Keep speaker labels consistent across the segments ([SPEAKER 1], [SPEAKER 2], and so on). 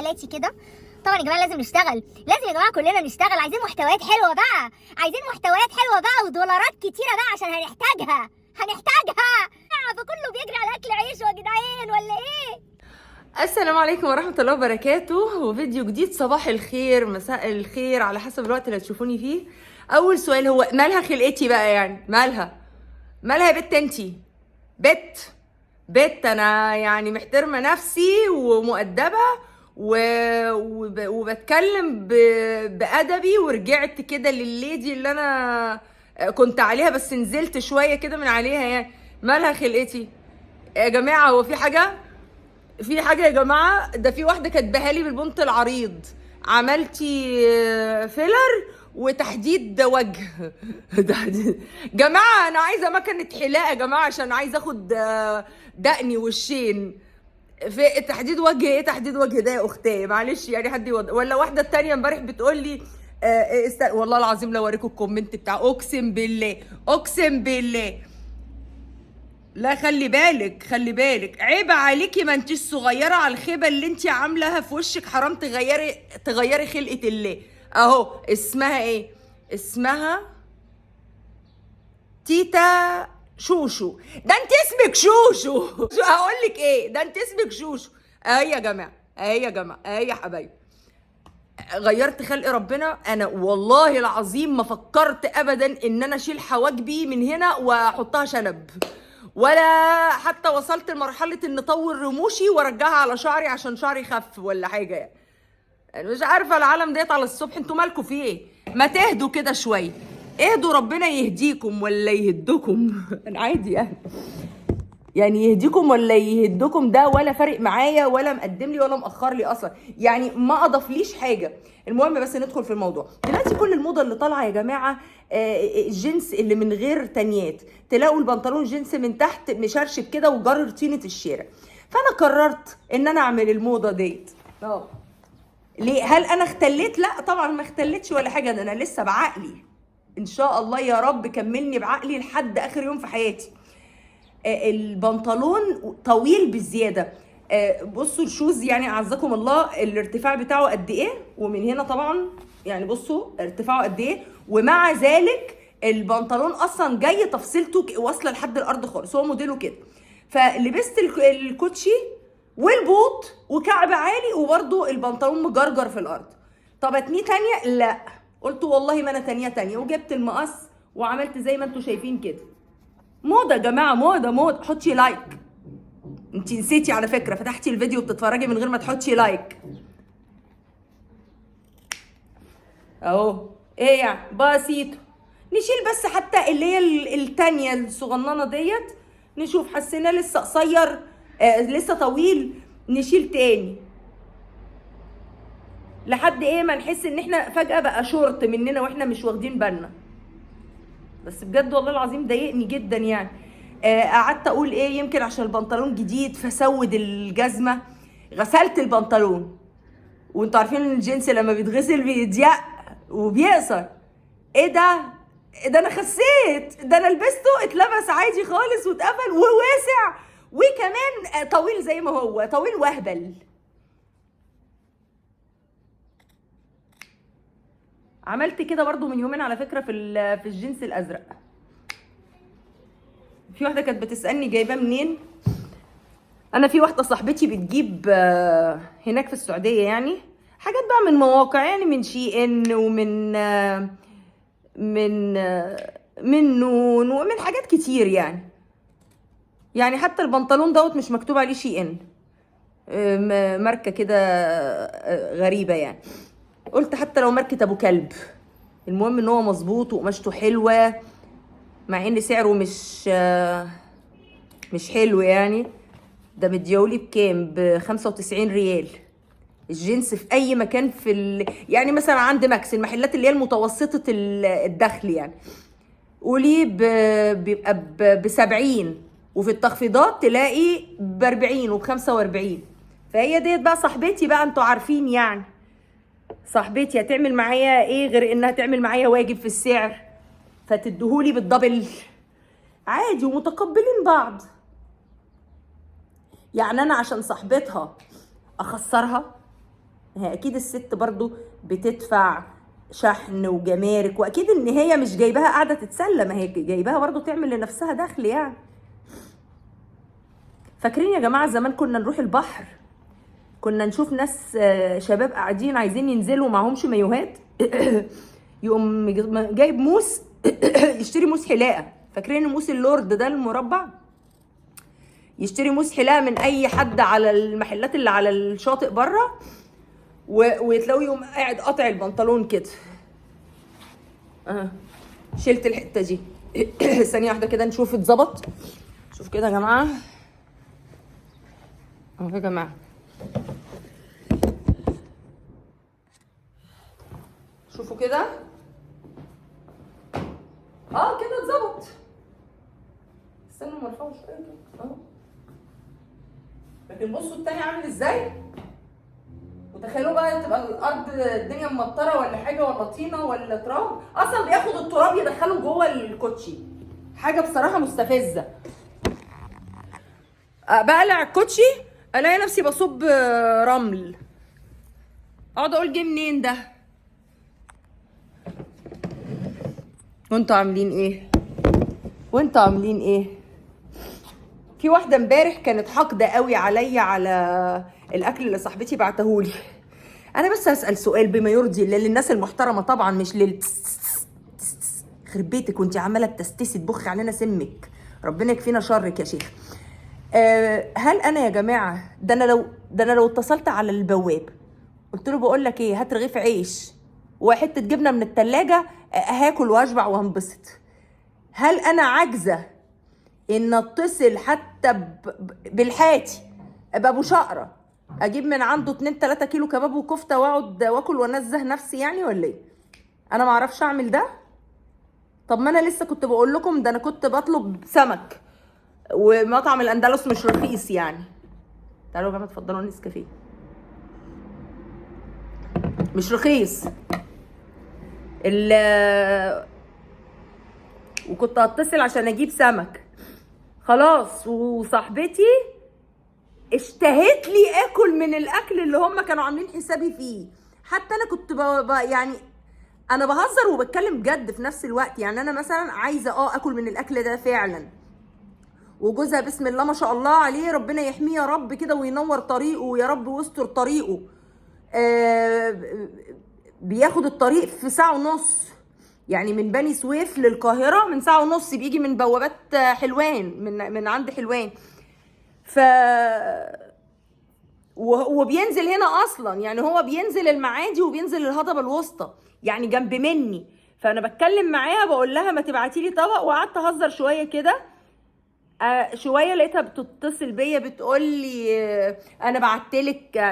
[SPEAKER 1] حالاتي كده. طبعا يا جماعه لازم نشتغل، لازم يا جماعه كلنا نشتغل. عايزين محتويات حلوه بقى، عايزين محتويات حلوه بقى ودولارات كتيره بقى عشان هنحتاجها. فكله بيجري على اكل عيش يا جدعان ولا ايه؟
[SPEAKER 2] السلام عليكم ورحمة الله وبركاته، وفيديو جديد. صباح الخير، مساء الخير، على حسب الوقت اللي هتشوفوني فيه. أول سؤال هو مالها خلقتي بقى؟ يعني مالها يا بت؟ انتي بت أنا يعني محترمة نفسي ومؤدبة وبتكلم بأدبي، ورجعت كده للليدي اللي أنا كنت عليها، بس نزلت شوية كده من عليها. يعني مالها خلقتي يا جماعة؟ هو في حاجة يا جماعه؟ ده في واحده كاتباها لي بالبنط العريض، عملتي فيلر وتحديد وجه. جماعه انا عايزه مكنه حلاقه يا جماعه، عشان عايزه اخد دقني وشين. في تحديد وجه؟ ايه تحديد وجه ده يا اختي؟ معلش يعني حد ولا واحده التانيه امبارح بتقول لي والله العظيم لو اوريكم الكومنت بتاع، اقسم بالله. لا خلي بالك عيب عليكي، ما انتيش صغيره على الخيبه اللي انتي عاملاها في وشك. حرام تغيري خلقه الله. اهو اسمها ايه؟ اسمها تيتا شوشو. ده انت اسمك شوشو. هقول لك ايه، ده انت اسمك شوشو. اهي يا جماعه، اهي يا حبايبي، غيرت خلق ربنا. انا والله العظيم ما فكرت ابدا ان انا اشيل حواجبي من هنا واحطها شنب، ولا حتى وصلت لمرحله ان اطور رموشي وارجعها على شعري عشان شعري خف ولا حاجه. يعني مش عارفه العالم ديت على الصبح انتوا مالكوا فيه ايه؟ ما تهدوا كده شويه، اهدوا، ربنا يهديكم ولا يهدكم. انا عادي يعني يهديكم ولا يهدكم، ده ولا فارق معايا، ولا مقدم لي ولا مأخر لي اصلا، يعني ما اضافليش حاجه. المهم بس ندخل في الموضوع. دلوقتي كل الموضه اللي طالعه يا جماعه الجنس اللي من غير تنيات، تلاقوا البنطلون جنس من تحت مشرشب كده وجرر طينه الشارع. فانا قررت ان انا اعمل الموضه ديت. ليه؟ هل انا اختليت؟ لا طبعا ما اختليتش ولا حاجه، ده انا لسه بعقلي ان شاء الله. يا رب كملني بعقلي لحد اخر يوم في حياتي. البنطلون طويل بزياده. بصوا الشوز، يعني اعزكم الله، الارتفاع بتاعه قد ايه، ومن هنا طبعا يعني بصوا ارتفاعه قد ايه، ومع ذلك البنطلون اصلا جاي تفصيلته واصله لحد الارض خالص، هو موديله كده. فلبست الكوتشي والبوت وكعب عالي، وبرده البنطلون مجرجر في الارض. طب اتنيه تانيه؟ لا، قلت والله ما انا تانيه، وجبت المقص وعملت زي ما انتم شايفين كده. موضه يا جماعه، موضه. حطي لايك. انتي نسيتي على فكره، فتحتي الفيديو بتتفرجي من غير ما تحطي لايك. اهو ايه يعني بسيطه. نشيل بس حتى اللي هي التانيه الصغننه ديت، نشوف حسيناه لسه قصير لسه طويل، نشيل تاني لحد ايه ما نحس ان احنا فجاه بقى شورت مننا واحنا مش واخدين بالنا. بس بجد والله العظيم ضايقني جدا يعني. قعدت اقول ايه، يمكن عشان البنطلون جديد فسود الجزمه. غسلت البنطلون، وانتوا عارفين ان الجنس لما بيتغسل بيضيق وبيقصر. ايه ده انا خسيت، ده انا لبسته اتلبس عادي خالص واتقفل وواسع، وكمان طويل زي ما هو طويل وهبل. عملت كده برضو من يومين على فكره في الجنس الازرق. في واحده كانت بتسالني جايباه منين. انا في واحده صاحبتي بتجيب هناك في السعوديه يعني حاجات بقى من مواقع، يعني من شي ان ومن من نون ومن حاجات كتير يعني حتى البنطلون دوت مش مكتوب عليه شي ان، ماركه كده غريبه يعني. قلت حتى لو ماركه ابو كلب، المهم ان هو مظبوط وقماشته حلوه، مع ان سعره مش حلو يعني. ده مديولي بكام؟ ب95 ريال. الجنس في اي مكان يعني مثلا عند ماكس، المحلات اللي هي المتوسطه الدخل يعني، قولي بيبقى ب70، وفي التخفيضات تلاقي ب40 وب45. فهي ديت بقى صاحبتي بقى، انتوا عارفين يعني صاحبتي هتعمل معايا ايه غير انها تعمل معايا واجب في السعر، فتدهولي بالدبل عادي ومتقبلين بعض. يعني انا عشان صاحبتها اخسرها؟ هي اكيد الست برضو بتدفع شحن وجمارك، واكيد ان هي مش جايباها قاعده تتسلى، ما هي جايباها برضو تعمل لنفسها دخل يعني. فاكرين يا جماعه زمان كنا نروح البحر، كنا نشوف ناس شباب قاعدين عايزين ينزلوا معهمش مايوهات يقوم جايب موس يشتري موس حلاقه. فاكرين موس اللورد ده المربع؟ يشتري موس حلاقه من اي حد على المحلات اللي على الشاطئ بره، وتلاقيه يقوم قاعد قاطع البنطلون كده. شلت الحته دي. ثانيه واحده كده نشوف اتظبط. شوف كده يا جماعه، اهو يا جماعه، شوفوا كده، كده اتظبط. استنوا مرفوع شويه كده اهو. لكن بصوا التاني عامل ازاي، وتخيلوا بقى تبقى الارض الدنيا ممطره ولا حاجه، ولا طينه ولا تراب، اصلا بياخد التراب يدخله جوه الكوتشي. حاجه بصراحه مستفزه. بقلع الكوتشي الاقي نفسي بصب رمل، اقعد اقول جه منين ده. وانتوا عاملين ايه؟ وانتوا عاملين ايه؟ في واحده امبارح كانت حاقده قوي عليا على الاكل اللي صاحبتي بعتهولي. انا بس هسال سؤال بما يرضي الله للناس المحترمه طبعا، مش خرب بيتك وانت عماله بتستسي تبخي علينا سمك، ربنا يكفينا شرك يا شيخ. هل انا يا جماعه، ده انا لو اتصلت على البواب قلت له بقول لك ايه، هات رغيف عيش وحته جبنه من التلاجة، هاكل واشبع وهنبسط، هل انا عاجزه ان اتصل حتى بالحاتي ابو شقره اجيب من عنده 2-3 كيلو كباب وكفته واقعد واكل وانزه نفسي يعني، ولا ايه؟ انا ما اعرفش اعمل ده؟ طب ما انا لسه كنت بقول لكم ده انا كنت بطلب سمك، ومطعم الاندلس مش رخيص يعني. تعالوا يا جماعه اتفضلوا نسكافيه، مش رخيص. وكنت هتصل عشان اجيب سمك خلاص، وصاحبتي اشتهت لي اكل من الاكل اللي هم كانوا عاملين حسابي فيه. حتى انا كنت يعني انا بهزر وبتكلم جد في نفس الوقت. يعني انا مثلا عايزه اكل من الاكل ده فعلا، وجوزها بسم الله ما شاء الله عليه، ربنا يحميه يا رب كده وينور طريقه يا رب ويستر طريقه، بياخد الطريق في 1.5 ساعة، يعني من بني سويف للقاهره من 1.5 ساعة، بيجي من بوابات حلوان، من عند حلوان. وبينزل هنا اصلا، يعني هو بينزل المعادي وبينزل الهضبه الوسطى يعني جنب مني. فانا بتكلم معاها بقول لها ما تبعتي لي طبق، وقعدت اهزر شويه كده. شويه لقيتها بتتصل بيا بتقول لي انا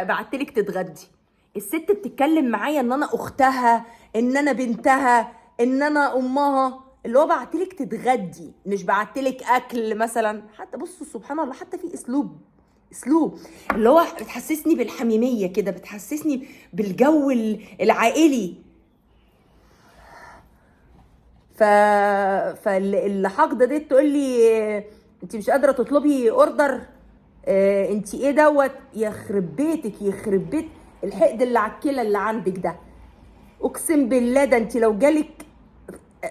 [SPEAKER 2] بعتلك تتغدي. الست بتتكلم معايا ان انا اختها، ان انا بنتها، ان انا امها، اللي هو بعتلك تتغدي مش بعتلك اكل مثلا. حتى بصوا سبحان الله، حتى في اسلوب اللي هو بتحسسني بالحميميه كده، بتحسسني بالجو العائلي. فاللي حاقده دي تقول لي انت مش قادره تطلبي اوردر، انت ايه دوت، يخرب بيتك يخرب بيت الحقد اللي على الكلى اللي عندك ده. اقسم بالله ده انت لو جالك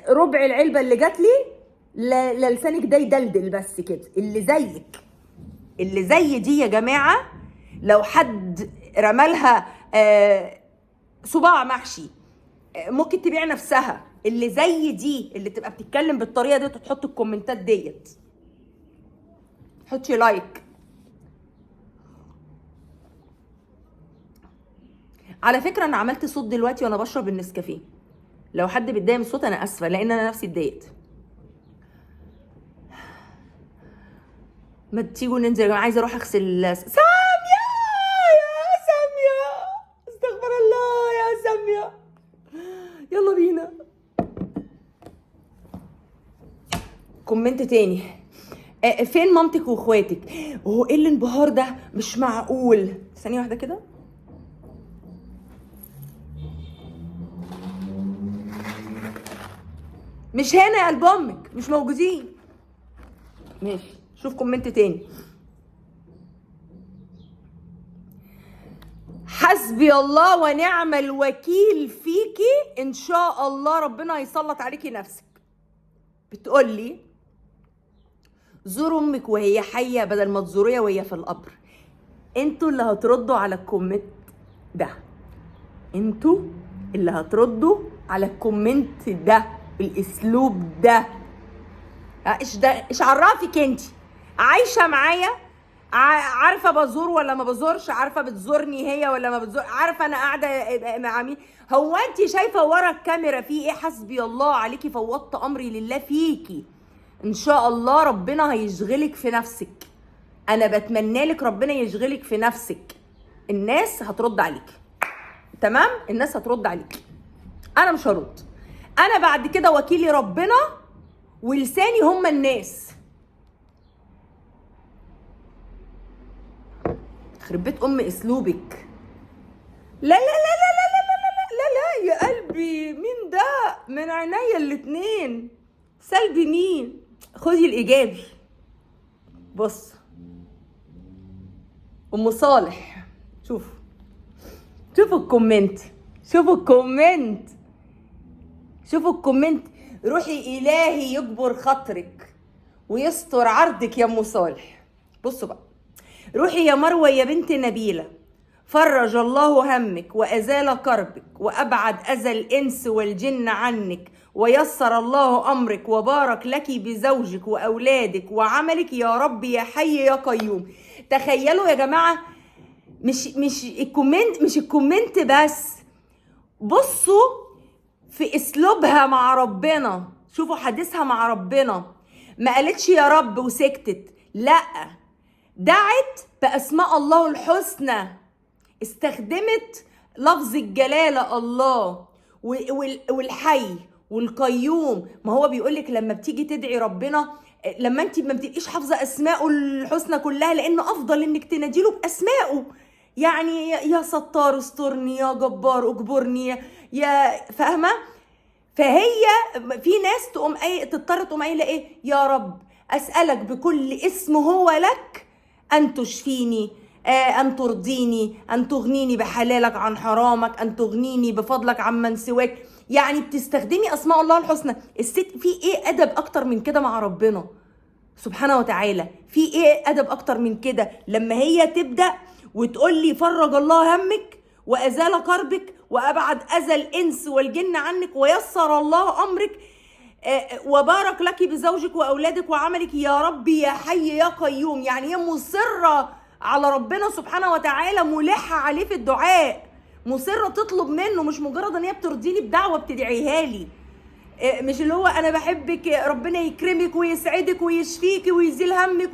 [SPEAKER 2] ربع العلبه اللي جات لي لسانك ده يدلدل بس كده. اللي زي دي يا جماعه لو حد رمالها صباع محشي ممكن تبيع نفسها. اللي زي دي اللي تبقى بتتكلم بالطريقه دي وتحط الكومنتات ديت، حطي لايك. على فكره انا عملت صوت دلوقتي وانا بشرب النسكافيه، لو حد بيتضايق من الصوت انا اسفه، لان انا نفسي اتضايقت. ما تيجوا ننزل يا جماعه، عايزه اروح اغسل. ساميه يا ساميه، استغفر الله يا ساميه، يلا بينا. كومنت تاني، فين مامتك واخواتك؟ هو ايه الانبهار ده؟ مش معقول. ثانيه واحده كده، مش هنا يا قلب امك، مش موجودين. ماشي، شوف كومنت تاني. حسبي حسبي الله ونعم الوكيل فيكي، ان شاء الله ربنا هيسلط عليكي نفسك. بتقولي زور امك وهي حيه بدل ما تزوريها وهي في القبر. انتوا اللي هتردوا على الكومنت ده، انتوا اللي هتردوا على الكومنت ده بالاسلوب ده. ايش عرفك انت عايشه معايا؟ عارفه بزور ولا ما بزورش؟ عارفه بتزورني هي ولا ما بتزور؟ عارفه انا قاعده مع مين؟ هو انت شايفه ورا الكاميرا في ايه؟ حسبي الله عليكي، فوضت امري لله فيكي. ان شاء الله ربنا هيشغلك في نفسك. انا بتمنى لك ربنا يشغلك في نفسك. الناس هترد عليك، تمام؟ الناس هترد عليك، انا مش هرد. انا بعد كده وكيلي ربنا ولساني هم الناس. خرب بيت ام اسلوبك. لا لا لا لا لا لا لا لا لا لا يا قلبي، مين ده؟ من عينيا الاتنين. سلبي مين؟ خدي الايجابي. بص ام صالح، شوفوا الكومنت، شوفوا الكومنت. روحي الهي يجبر خاطرك ويستر عرضك يا ام صالح. بصوا بقى، روحي يا مروه يا بنت نبيله، فرج الله همك وازال كربك وابعد اذى الانس والجن عنك ويسر الله امرك وبارك لك بزوجك واولادك وعملك يا رب يا حي يا قيوم. تخيلوا يا جماعه، مش الكومنت بس، بصوا في اسلوبها مع ربنا. شوفوا حديثها مع ربنا، ما قالتش يا رب وسكتت، لا، دعت باسماء الله الحسنى، استخدمت لفظ الجلاله الله والحي والقيوم. ما هو بيقولك لما بتيجي تدعي ربنا، لما انت ما بتبقيش حافظه اسماءه الحسنى كلها، لانه افضل انك تناديله باسمائه. يعني يا ستار استرني، يا جبار اجبرني، يا فاهمه؟ فهي في ناس تقوم تضطر تقوم قايله ايه؟ يا رب اسالك بكل اسم هو لك ان تشفيني، ان ترضيني، ان تغنيني بحلالك عن حرامك، ان تغنيني بفضلك عمن سواك. يعني بتستخدمي اسماء الله الحسنى. الست في ايه ادب اكتر من كده مع ربنا سبحانه وتعالى؟ في ايه ادب اكتر من كده لما هي تبدا وتقول لي فرج الله همك وازال كربك وابعد اذى الانس والجن عنك ويسر الله امرك وبارك لك بزوجك واولادك وعملك يا رب يا حي يا قيوم. يعني هي مصره على ربنا سبحانه وتعالى، ملحه عليه في الدعاء، مصره تطلب منه، مش مجرد ان هي بترضيني بدعوه بتدعيها لي. مش اللي هو انا بحبك ربنا يكرمك ويسعدك ويشفيك ويزيل همك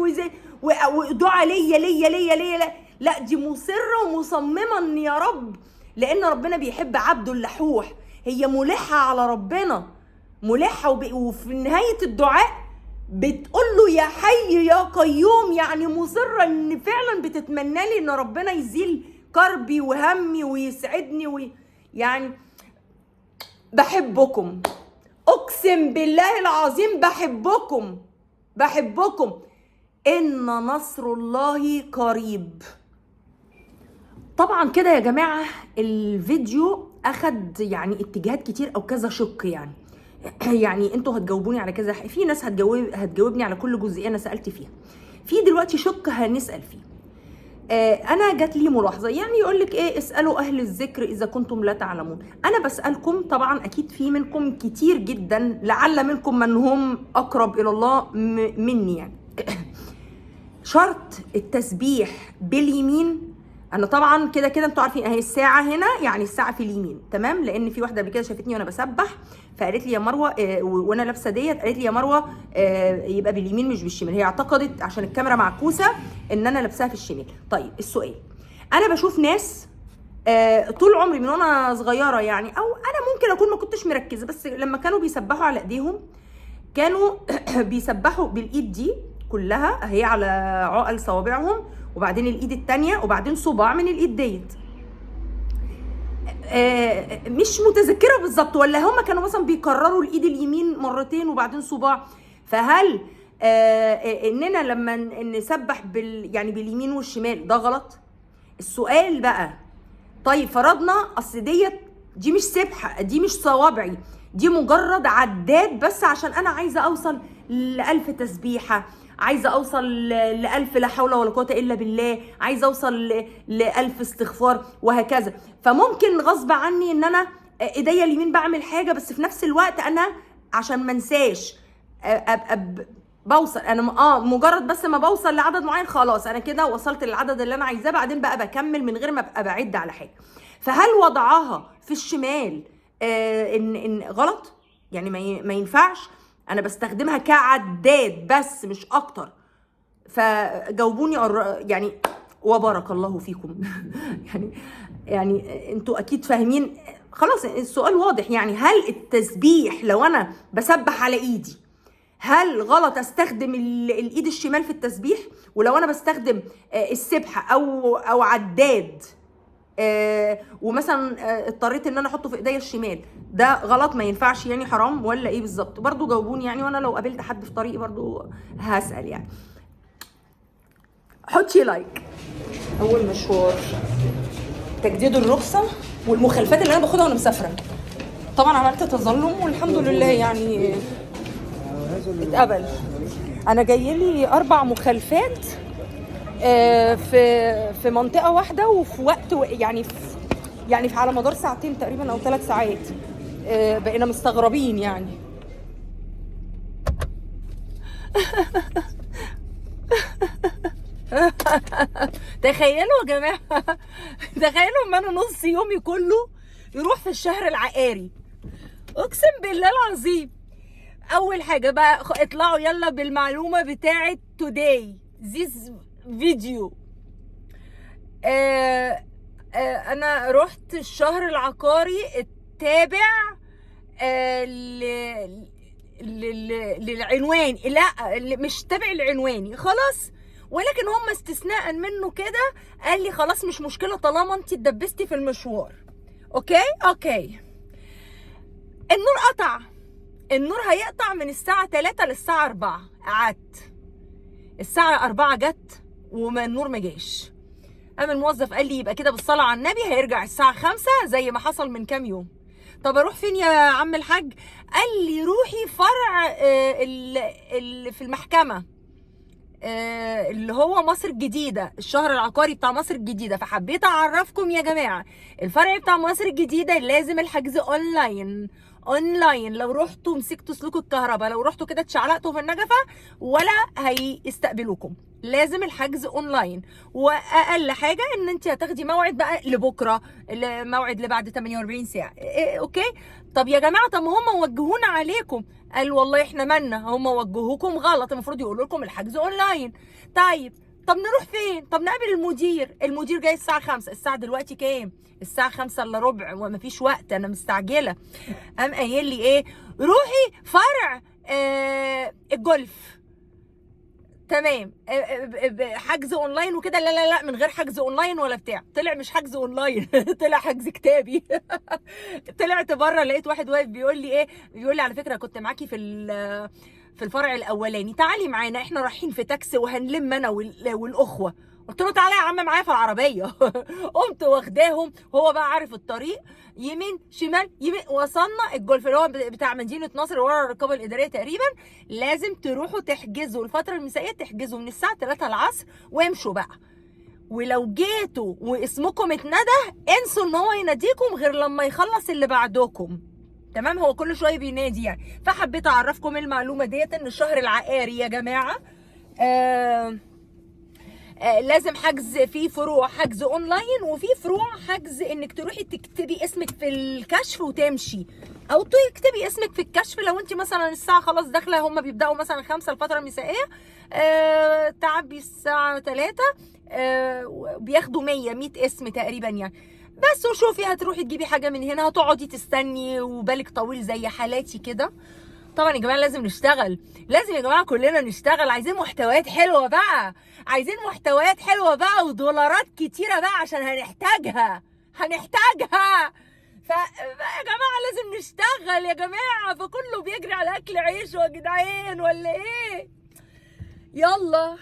[SPEAKER 2] ودعاء ليا ليا ليا ليا. لا، دي مصره ومصممه ان يا رب، لان ربنا بيحب عبده اللحوح. هي ملحه على ربنا، ملحه وفي نهايه الدعاء بتقول له يا حي يا قيوم. يعني مصره ان فعلا بتتمنى لي ان ربنا يزيل كربي وهمي ويسعدني يعني بحبكم، اقسم بالله العظيم بحبكم. ان نصر الله قريب. طبعا كده يا جماعه الفيديو اخد يعني اتجاهات كتير او كذا شق. يعني انتوا هتجاوبوني على كذا، في ناس هتجاوبني على كل جزئيه انا سالت فيها. في دلوقتي شق هنسال فيه. انا جات لي ملاحظه، يعني يقول لك ايه؟ اسالوا اهل الذكر اذا كنتم لا تعلمون. انا بسالكم، طبعا اكيد في منكم كتير جدا، لعل منكم من هم اقرب الى الله مني يعني. شرط التسبيح باليمين. انا طبعا كده انتوا عارفين اهي الساعه هنا، يعني الساعه في اليمين، تمام؟ لان في واحده قبل كده شافتني وانا بسبح فقالت لي يا مروه وانا لابسه ديت، قالت لي يا مروه يبقى باليمين مش بالشمال. هي اعتقدت عشان الكاميرا معكوسه ان انا لابساها في الشمال. طيب السؤال، انا بشوف ناس طول عمري من وانا صغيره يعني، او انا ممكن اكون ما كنتش مركزه، بس لما كانوا بيسبحوا على ايديهم كانوا بيسبحوا بالايد دي كلها اهي على عقل صوابعهم، وبعدين الايد التانية، وبعدين صباع من الايد ديت. مش متذكره بالظبط، ولا هم كانوا مثلا بيكرروا الايد اليمين مرتين وبعدين صباع. فهل اننا لما نسبح يعني باليمين والشمال ده غلط؟ السؤال بقى، طيب فرضنا اصل دي مش سبحه، دي مش صوابعي، دي مجرد عداد بس عشان انا عايزه اوصل ل1000 تسبيحه، عايزه اوصل ل1000 لا حول ولا قوه الا بالله، عايزه اوصل ل1000 استغفار وهكذا. فممكن غصب عني ان انا ايديا اليمين بعمل حاجه، بس في نفس الوقت انا عشان ما انساش بوصل انا مجرد بس ما بوصل لعدد معين خلاص انا كده وصلت للعدد اللي انا عايزاه، بعدين بقى بكمل من غير ما ابقى بعد على حاجه. فهل وضعها في الشمال ان غلط؟ يعني ما ينفعش؟ انا بستخدمها كعداد بس مش اكتر. فجاوبوني يعني وبارك الله فيكم. يعني انتوا اكيد فاهمين خلاص السؤال واضح. يعني هل التسبيح لو انا بسبح على ايدي هل غلط استخدم الايد الشمال في التسبيح؟ ولو انا بستخدم السبحه او عداد ومثلا اضطريت ان انا احطه في ايديا الشمال، ده غلط ما ينفعش يعني حرام ولا ايه بالظبط؟ برضو جاوبوني يعني، وانا لو قابلت حد في طريقي برضو هسأل يعني. حطي لايك. اول مشوار تجديد الرخصه والمخالفات اللي انا باخدها وانا مسافره. طبعا عملت تظلم والحمد لله يعني اتقبل. انا جايلي 4 مخالفات في منطقه واحده وفي وقت يعني في على مدار ساعتين تقريبا او 3 ساعات. بقينا مستغربين يعني. تخيلوا يا جماعه، تخيلوا ان انا نص يومي كله يروح في الشهر العقاري. اقسم بالله العظيم. اول حاجه بقى اطلعوا يلا بالمعلومه بتاعه توداي ذيس فيديو. انا رحت الشهر العقاري التابع للعنوان، لا مش تابع العنواني خلاص، ولكن هم استثناء منه كده قال لي خلاص مش مشكله طالما انت اتدبستي في المشوار. اوكي النور قطع. النور هيقطع من الساعه 3 للساعه 4. قعدت الساعه 4 جت وما النور ما جاش. قام الموظف قال لي يبقى كده بالصلاه على النبي هيرجع الساعه 5 زي ما حصل من كام يوم. طب اروح فين يا عم الحاج؟ قال لي روحي فرع اللي في المحكمه اللي هو مصر الجديده، الشهر العقاري بتاع مصر الجديده. فحبيت اعرفكم يا جماعه الفرع بتاع مصر الجديده لازم الحجز اونلاين. لو رحتوا مسكتوا سلوك الكهرباء، لو رحتوا كده اتشعلقتوا في النجفه ولا هيستقبلوكم، لازم الحجز اونلاين. واقل حاجه ان انت هتاخدي موعد بقى لبكره، موعد لبعد 48 ساعه. اوكي. طب يا جماعه طب هم وجهونا عليكم. قال والله احنا مالنا، هم وجهوكم غلط، المفروض يقولوا لكم الحجز اونلاين. طب نروح فين؟ طب نقابل المدير جاي الساعه 5. الساعه دلوقتي كام؟ الساعه 5 الا ربع ومفيش وقت، انا مستعجله. قام قايل لي ايه؟ روحي فرع الجولف. تمام. حجز اونلاين وكده. لا من غير حجز اونلاين ولا بتاع. طلع مش حجز اونلاين، طلع حجز كتابي. طلعت بره لقيت واحد واقف بيقول لي على فكره كنت معاكي في الفرع الاولاني، تعالي معانا احنا رايحين في تاكسي وهنلم انا والاخوه. قلت له تعالى يا عم معايا في العربيه. قمت واخداهم، هو بقى عارف الطريق يمين شمال يمين. وصلنا الجولف اللي هو بتاع مدينه نصر ورا الرقابه الاداريه تقريبا. لازم تروحوا تحجزوا الفتره المسائيه، تحجزوا من الساعه 3 العصر وامشوا بقى. ولو جيتوا واسمكم اتندى انسوا ان هو يناديكم غير لما يخلص اللي بعدكم. تمام. هو كل شويه بينادي يعني. فحبيت اعرفكم المعلومه ديت ان الشهر العقاري يا جماعه لازم حجز في فروع حجز اونلاين، وفي فروع حجز انك تروحي تكتبي اسمك في الكشف وتمشي، او تكتبي اسمك في الكشف لو انت مثلا الساعه خلاص داخله. هم بيبداوا مثلا 5 الفتره المسائيه، تعبي الساعه 3 بياخدوا 100 اسم تقريبا يعني. بس وشوفي هتروحي تجيبي حاجه من هنا هتقعدي تستني وبالك طويل زي حالاتي كده. طبعا يا جماعه لازم نشتغل، لازم يا جماعه كلنا نشتغل. عايزين محتويات حلوه بقى، عايزين محتويات حلوه بقى ودولارات كتيره بقى عشان هنحتاجها. يا جماعه لازم نشتغل يا جماعه. فكله بيجري على اكل عيش يا جدعان ولا ايه؟ يلا.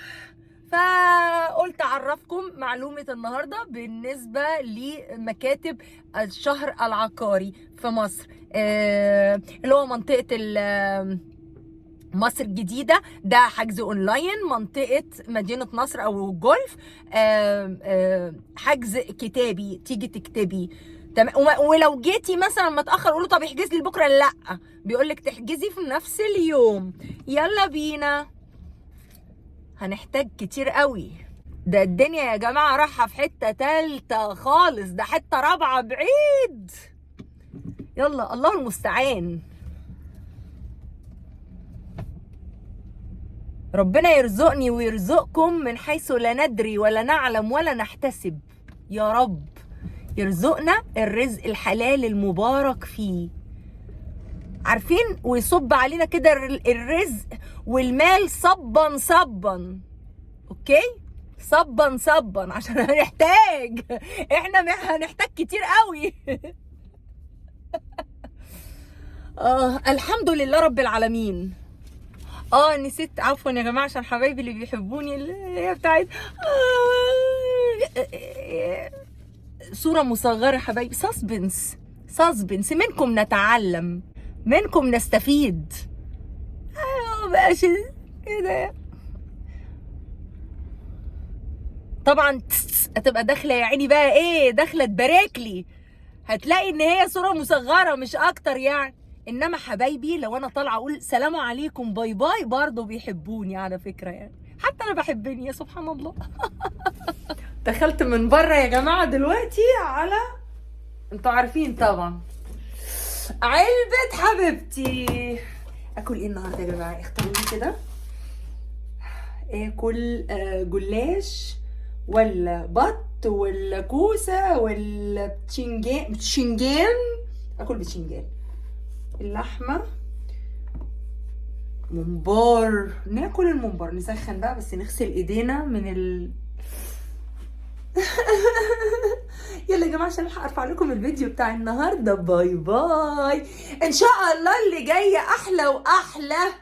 [SPEAKER 2] فقلت اعرفكم معلومة النهاردة بالنسبة لمكاتب الشهر العقاري في مصر، اللي هو منطقة مصر الجديدة، ده حجز اونلاين. منطقة مدينة نصر او جولف حجز كتابي، تيجي تكتبي تمام. ولو جيتي مثلا متاخر قولوا طب احجز لي بكره، لا بيقولك تحجزي في نفس اليوم. يلا بينا، هنحتاج كتير قوي. ده الدنيا يا جماعه رايحه في حته تالته خالص، ده حته رابعه بعيد. يلا الله المستعان، ربنا يرزقني ويرزقكم من حيث لا ندري ولا نعلم ولا نحتسب. يا رب يرزقنا الرزق الحلال المبارك فيه، عارفين، ويصب علينا كده الرزق والمال صبا صبا. اوكي، صبا صبا، عشان هنحتاج، احنا هنحتاج كتير قوي. الحمد لله رب العالمين. نسيت، عفوا يا جماعه، عشان حبايبي اللي بيحبوني اللي هي بتاعت صورة مصغرة حبايبي، ساسبنس، منكم نتعلم، منكم نستفيد. بقاش ايه ده طبعا. هتبقى داخله يا عيني بقى، ايه داخله تباركلي، هتلاقي ان هي صورة مصغرة مش اكتر يعني. انما حبايبي لو انا طالعه اقول سلام عليكم باي باي برضه بيحبوني على فكره يعني، حتى انا بحبني يا سبحان الله. دخلت من بره يا جماعه دلوقتي على، انتوا عارفين طبعا، علبه حبيبتي. اكل ايه النهارده يا جماعه؟ اختاروا لي كده، اكل جلاش ولا بط ولا كوسه ولا بتشنجان. اكل بتشنجان. اللحمه ممبار، ناكل الممبار، نسخن بقى بس نغسل ايدينا من يلا يا جماعه عشان الحق ارفع لكم الفيديو بتاع النهارده. باي باي، ان شاء الله اللي جايه احلى واحلى.